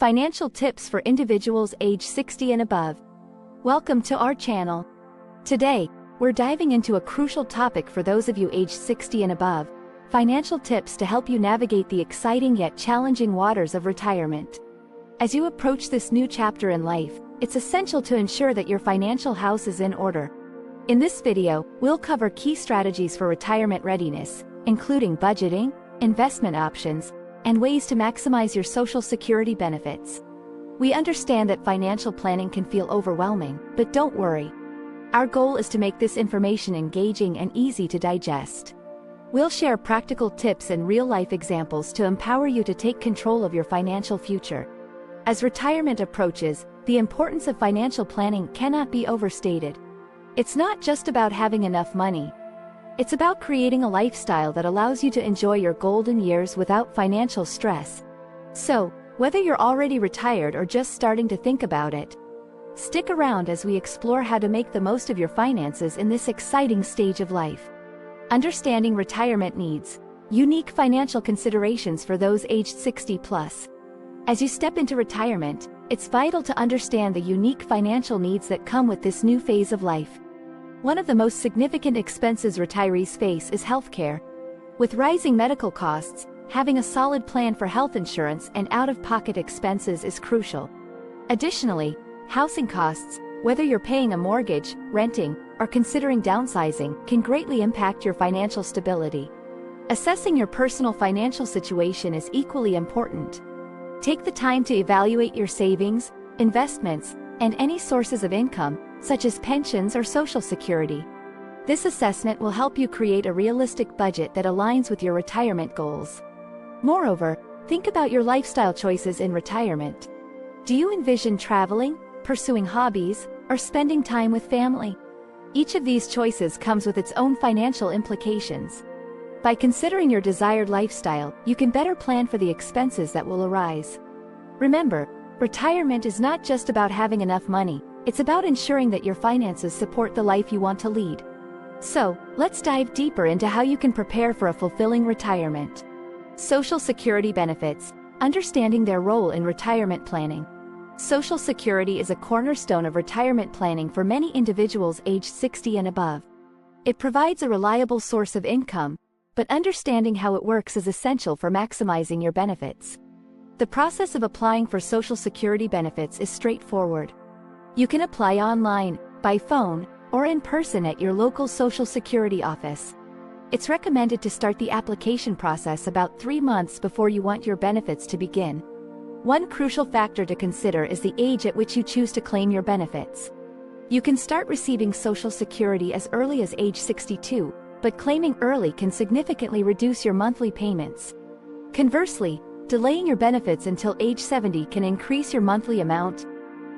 financial tips for individuals age 60 and above. Welcome to our channel. Today, we're diving into a crucial topic for those of you aged 60 and above, financial tips to help you navigate the exciting yet challenging waters of retirement. As you approach this new chapter in life, it's essential to ensure that your financial house is in order. In this video, we'll cover key strategies for retirement readiness, including budgeting, investment options, and ways to maximize your Social Security benefits. We understand that financial planning can feel overwhelming, but don't worry. Our goal is to make this information engaging and easy to digest. We'll share practical tips and real-life examples to empower you to take control of your financial future. As retirement approaches, the importance of financial planning cannot be overstated. It's not just about having enough money. It's about creating a lifestyle that allows you to enjoy your golden years without financial stress. So, whether you're already retired or just starting to think about it, stick around as we explore how to make the most of your finances in this exciting stage of life. Understanding retirement needs, unique financial considerations for those aged 60 plus. As you step into retirement, it's vital to understand the unique financial needs that come with this new phase of life. One of the most significant expenses retirees face is healthcare. With rising medical costs, having a solid plan for health insurance and out-of-pocket expenses is crucial. Additionally, housing costs, whether you're paying a mortgage, renting, or considering downsizing, can greatly impact your financial stability. Assessing your personal financial situation is equally important. Take the time to evaluate your savings, investments, and any sources of income, such as pensions or Social Security. This assessment will help you create a realistic budget that aligns with your retirement goals. Moreover, think about your lifestyle choices in retirement. Do you envision traveling, pursuing hobbies, or spending time with family? Each of these choices comes with its own financial implications. By considering your desired lifestyle, you can better plan for the expenses that will arise. Remember, retirement is not just about having enough money. It's about ensuring that your finances support the life you want to lead. So, let's dive deeper into how you can prepare for a fulfilling retirement. Social Security benefits, understanding their role in retirement planning. Social Security is a cornerstone of retirement planning for many individuals aged 60 and above. It provides a reliable source of income, but understanding how it works is essential for maximizing your benefits. The process of applying for Social Security benefits is straightforward. You can apply online, by phone, or in person at your local Social Security office. It's recommended to start the application process about 3 months before you want your benefits to begin. One crucial factor to consider is the age at which you choose to claim your benefits. You can start receiving Social Security as early as age 62, but claiming early can significantly reduce your monthly payments. Conversely, delaying your benefits until age 70 can increase your monthly amount,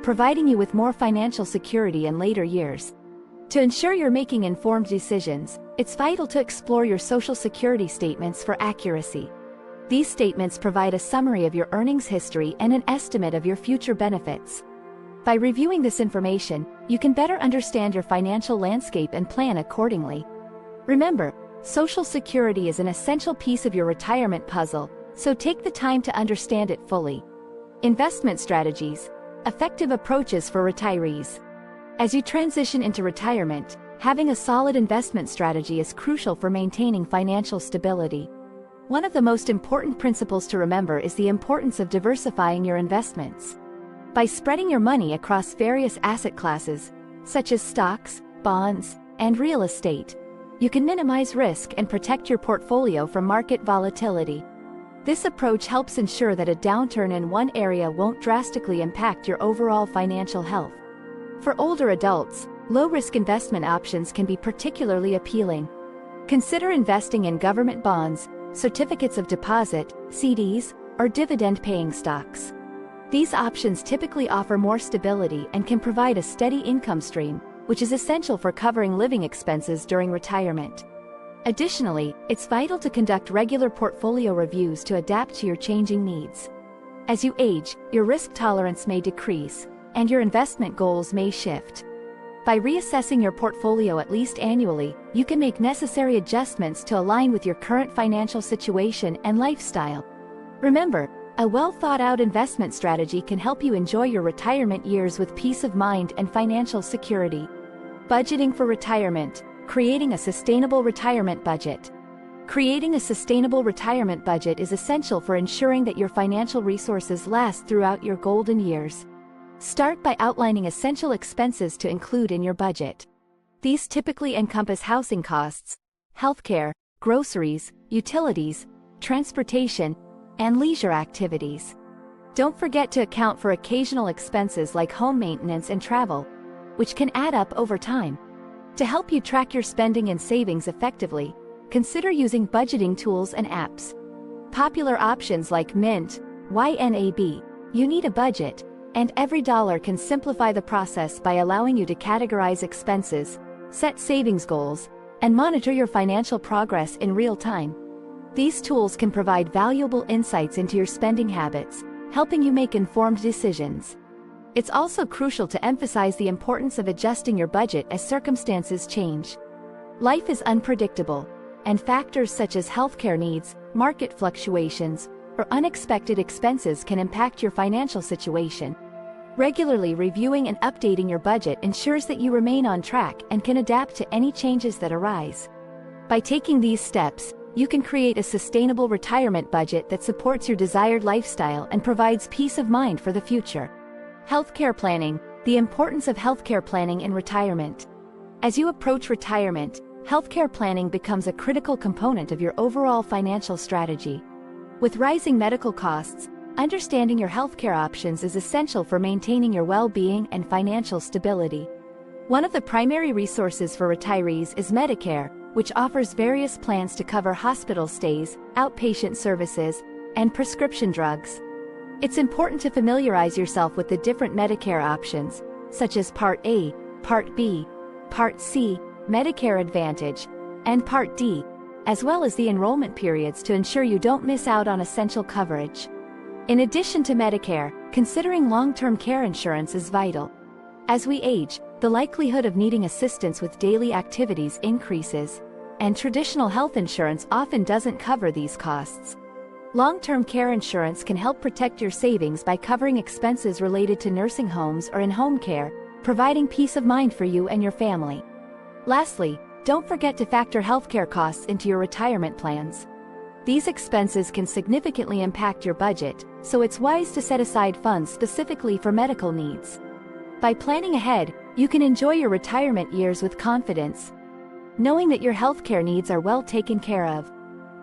providing you with more financial security in later years. To ensure you're making informed decisions, it's vital to explore your Social Security statements for accuracy. These statements provide a summary of your earnings history and an estimate of your future benefits. By reviewing this information, you can better understand your financial landscape and plan accordingly. Remember, Social Security is an essential piece of your retirement puzzle, so take the time to understand it fully. Investment strategies, effective approaches for retirees. As you transition into retirement, having a solid investment strategy is crucial for maintaining financial stability. One of the most important principles to remember is the importance of diversifying your investments. By spreading your money across various asset classes, such as stocks, bonds, and real estate, you can minimize risk and protect your portfolio from market volatility. This approach helps ensure that a downturn in one area won't drastically impact your overall financial health. For older adults, low-risk investment options can be particularly appealing. Consider investing in government bonds, certificates of deposit, CDs, or dividend-paying stocks. These options typically offer more stability and can provide a steady income stream, which is essential for covering living expenses during retirement. Additionally, it's vital to conduct regular portfolio reviews to adapt to your changing needs. As you age, your risk tolerance may decrease, and your investment goals may shift. By reassessing your portfolio at least annually, you can make necessary adjustments to align with your current financial situation and lifestyle. Remember, A well-thought-out investment strategy can help you enjoy your retirement years with peace of mind and financial security. Budgeting for retirement. Creating a sustainable retirement budget. Creating a sustainable retirement budget is essential for ensuring that your financial resources last throughout your golden years. Start by outlining essential expenses to include in your budget. These typically encompass housing costs, healthcare, groceries, utilities, transportation, and leisure activities. Don't forget to account for occasional expenses like home maintenance and travel, which can add up over time. To help you track your spending and savings effectively, consider using budgeting tools and apps. Popular options like Mint, YNAB, You Need a Budget, and Every Dollar can simplify the process by allowing you to categorize expenses, set savings goals, and monitor your financial progress in real time. These tools can provide valuable insights into your spending habits, helping you make informed decisions. It's also crucial to emphasize the importance of adjusting your budget as circumstances change. Life is unpredictable, and factors such as healthcare needs, market fluctuations, or unexpected expenses can impact your financial situation. Regularly reviewing and updating your budget ensures that you remain on track and can adapt to any changes that arise. By taking these steps, you can create a sustainable retirement budget that supports your desired lifestyle and provides peace of mind for the future. Healthcare planning. The importance of healthcare planning in retirement. As you approach retirement, healthcare planning becomes a critical component of your overall financial strategy. With rising medical costs, understanding your healthcare options is essential for maintaining your well-being and financial stability. One of the primary resources for retirees is Medicare, which offers various plans to cover hospital stays, outpatient services, and prescription drugs. It's important to familiarize yourself with the different Medicare options, such as Part A, Part B, Part C, Medicare Advantage, and Part D, as well as the enrollment periods to ensure you don't miss out on essential coverage. In addition to Medicare, considering long-term care insurance is vital. As we age, the likelihood of needing assistance with daily activities increases, and traditional health insurance often doesn't cover these costs. Long-term care insurance can help protect your savings by covering expenses related to nursing homes or in-home care, providing peace of mind for you and your family. Lastly, don't forget to factor healthcare costs into your retirement plans. These expenses can significantly impact your budget, so it's wise to set aside funds specifically for medical needs. By planning ahead, you can enjoy your retirement years with confidence, knowing that your healthcare needs are well taken care of.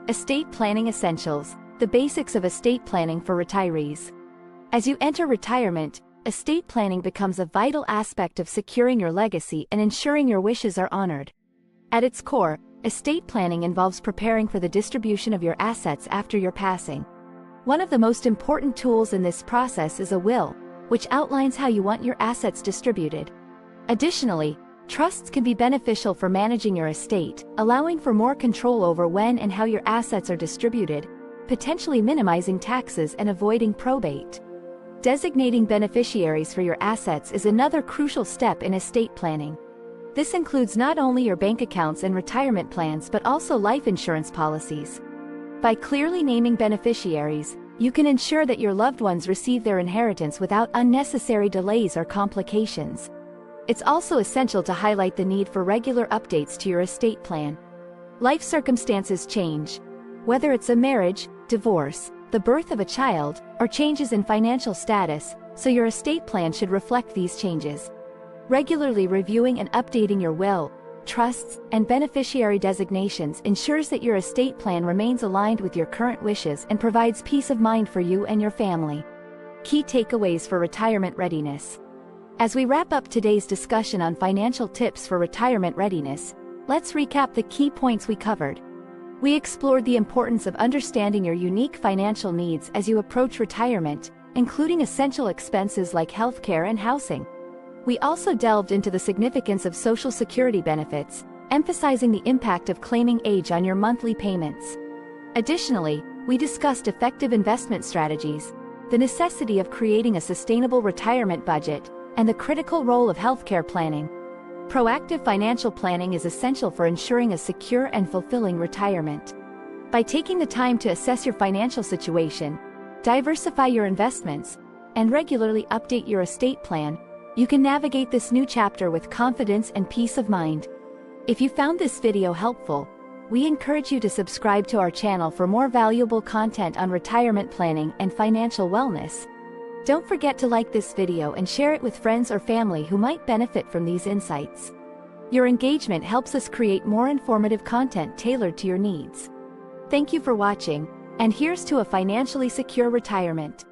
Estate planning essentials. The basics of estate planning for retirees. As you enter retirement, estate planning becomes a vital aspect of securing your legacy and ensuring your wishes are honored. At its core, estate planning involves preparing for the distribution of your assets after your passing. One of the most important tools in this process is a will, which outlines how you want your assets distributed. Additionally, trusts can be beneficial for managing your estate, allowing for more control over when and how your assets are distributed, potentially minimizing taxes and avoiding probate. Designating beneficiaries for your assets is another crucial step in estate planning. This includes not only your bank accounts and retirement plans but also life insurance policies. By clearly naming beneficiaries, you can ensure that your loved ones receive their inheritance without unnecessary delays or complications. It's also essential to highlight the need for regular updates to your estate plan. Life circumstances change. Whether it's a marriage, divorce, the birth of a child, or changes in financial status, so your estate plan should reflect these changes. Regularly reviewing and updating your will, trusts, and beneficiary designations ensures that your estate plan remains aligned with your current wishes and provides peace of mind for you and your family. Key takeaways for retirement readiness. As we wrap up today's discussion on financial tips for retirement readiness, let's recap the key points we covered. We explored the importance of understanding your unique financial needs as you approach retirement, including essential expenses like healthcare and housing. We also delved into the significance of Social Security benefits, emphasizing the impact of claiming age on your monthly payments. Additionally, we discussed effective investment strategies, the necessity of creating a sustainable retirement budget, and the critical role of healthcare planning. Proactive financial planning is essential for ensuring a secure and fulfilling retirement. By taking the time to assess your financial situation, diversify your investments, and regularly update your estate plan, you can navigate this new chapter with confidence and peace of mind. If you found this video helpful, we encourage you to subscribe to our channel for more valuable content on retirement planning and financial wellness. Don't forget to like this video and share it with friends or family who might benefit from these insights. Your engagement helps us create more informative content tailored to your needs. Thank you for watching, and here's to a financially secure retirement.